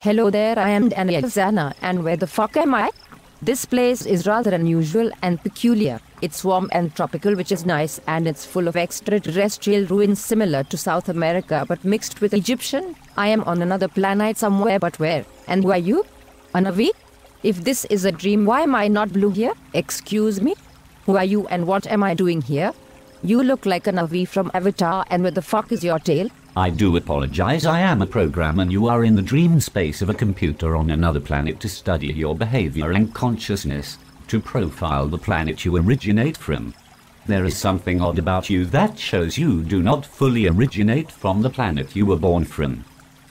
Hello there, I am Daniel, and where the fuck am I? This place is rather unusual and peculiar. It's warm and tropical, which is nice, and it's full of extraterrestrial ruins similar to South America but mixed with Egyptian. I am on another planet somewhere, but where? And who are you? A Navi? If this is a dream, why am I not blue here? Excuse me? Who are you and what am I doing here? You look like a Navi from Avatar, and where the fuck is your tail? I do apologize, I am a program and you are in the dream space of a computer on another planet to study your behavior and consciousness, to profile the planet you originate from. There is something odd about you that shows you do not fully originate from the planet you were born from.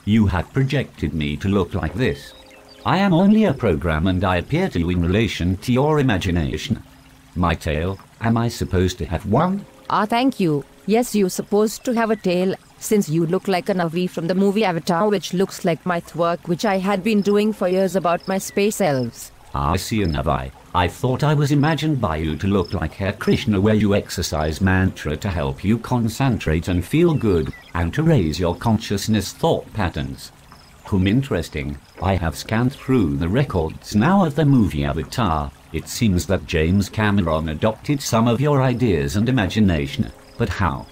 You have projected me to look like this. I am only a program and I appear to you in relation to your imagination. My tail, am I supposed to have one? Thank you. Yes, you're supposed to have a tail, since you look like a Navi from the movie Avatar, which looks like my work which I had been doing for years about my space elves. I see a Navi. I thought I was imagined by you to look like Hare Krishna, where you exercise mantra to help you concentrate and feel good, and to raise your consciousness thought patterns. Interesting. I have scanned through the records now of the movie Avatar. It seems that James Cameron adopted some of your ideas and imagination, but how?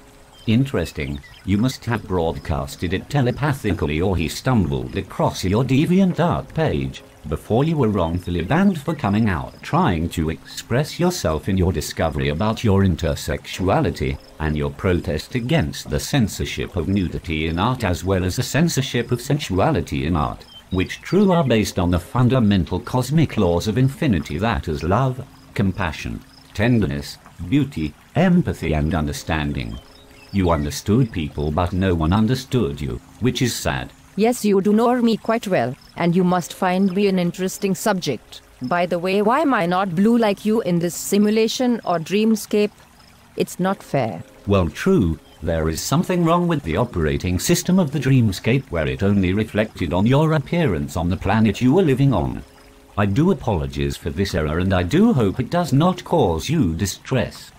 Interesting. You must have broadcasted it telepathically, or he stumbled across your DeviantArt page before you were wrongfully banned for coming out trying to express yourself in your discovery about your intersexuality and your protest against the censorship of nudity in art, as well as the censorship of sensuality in art, which true are based on the fundamental cosmic laws of infinity, that is love, compassion, tenderness, beauty, empathy and understanding. You understood people, but no one understood you, which is sad. Yes, you do know me quite well, and you must find me an interesting subject. By the way, why am I not blue like you in this simulation or dreamscape? It's not fair. Well, true. There is something wrong with the operating system of the dreamscape, where it only reflected on your appearance on the planet you were living on. I do apologize for this error, and I do hope it does not cause you distress.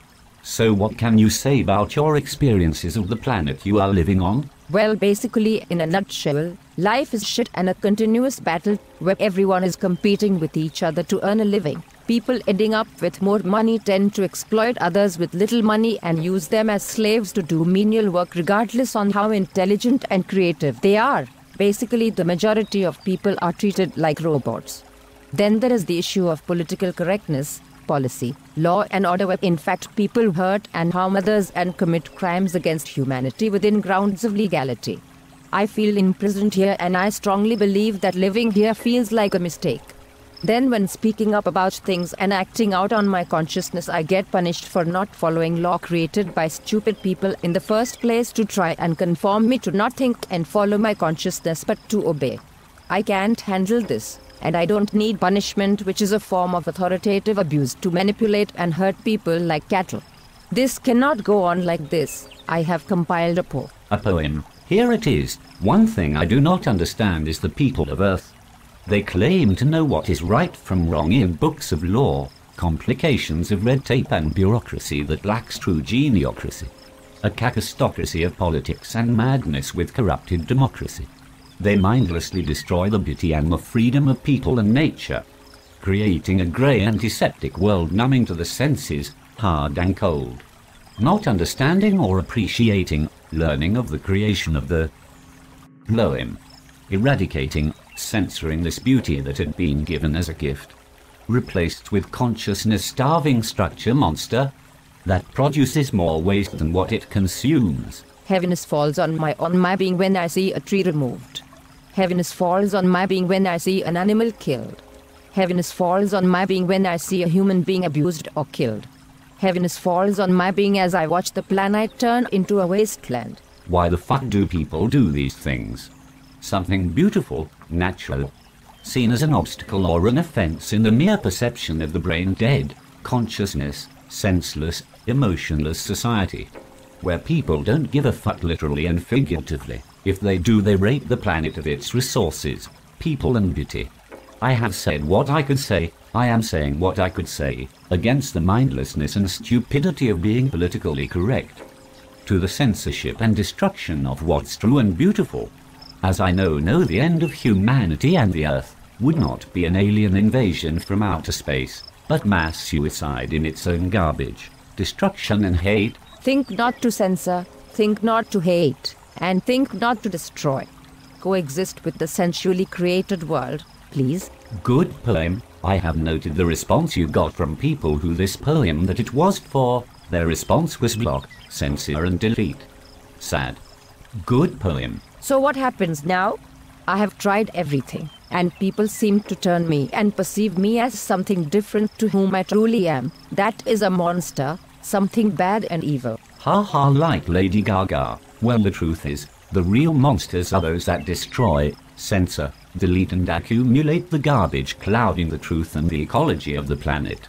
So what can you say about your experiences of the planet you are living on? Well, basically, in a nutshell, life is shit and a continuous battle where everyone is competing with each other to earn a living. People ending up with more money tend to exploit others with little money and use them as slaves to do menial work, regardless on how intelligent and creative they are. Basically, the majority of people are treated like robots. Then there is the issue of political correctness, policy, law and order, where in fact people hurt and harm others and commit crimes against humanity within grounds of legality. I feel imprisoned here, and I strongly believe that living here feels like a mistake. Then when speaking up about things and acting out on my consciousness, I get punished for not following law created by stupid people in the first place to try and conform me to not think and follow my consciousness but to obey. I can't handle this. And I don't need punishment, which is a form of authoritative abuse to manipulate and hurt people like cattle. This cannot go on like this. I have compiled a poem. A poem. Here it is. One thing I do not understand is the people of Earth. They claim to know what is right from wrong in books of law, complications of red tape and bureaucracy that lacks true geniocracy. A cacostocracy of politics and madness with corrupted democracy. They mindlessly destroy the beauty and the freedom of people and nature, creating a grey antiseptic world numbing to the senses, hard and cold. Not understanding or appreciating, learning of the creation of the poem. Eradicating, censoring this beauty that had been given as a gift. Replaced with consciousness-starving structure monster that produces more waste than what it consumes. Heaviness falls on my being when I see a tree removed. Heaviness falls on my being when I see an animal killed. Heaviness falls on my being when I see a human being abused or killed. Heaviness falls on my being as I watch the planet turn into a wasteland. Why the fuck do people do these things? Something beautiful, natural, seen as an obstacle or an offense in the mere perception of the brain dead, consciousness, senseless, emotionless society, where people don't give a fuck literally and figuratively. If they do, they rape the planet of its resources, people and beauty. I have said what I could say, I am saying what I could say, against the mindlessness and stupidity of being politically correct. To the censorship and destruction of what's true and beautiful. As I know the end of humanity and the Earth would not be an alien invasion from outer space, but mass suicide in its own garbage, destruction and hate. Think not to censor, think not to hate, and think not to destroy. Coexist with the sensually created world, please. Good poem. I have noted the response you got from people who this poem that it was for. Their response was block, censor and delete. Sad. Good poem. So what happens now? I have tried everything, and people seem to turn me and perceive me as something different to whom I truly am. That is a monster, something bad and evil. Ha ha, like Lady Gaga. Well, the truth is, the real monsters are those that destroy, censor, delete and accumulate the garbage, clouding the truth and the ecology of the planet.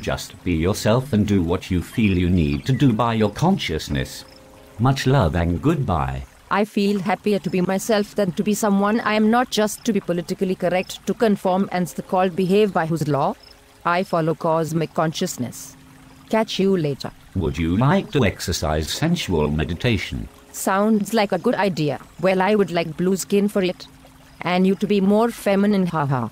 Just be yourself and do what you feel you need to do by your consciousness. Much love and goodbye. I feel happier to be myself than to be someone I am not, just to be politically correct, to conform and so-called behave by whose law. I follow cosmic consciousness. Catch you later. Would you like to exercise sensual meditation? Sounds like a good idea. Well, I would like blue skin for it. And you to be more feminine, haha.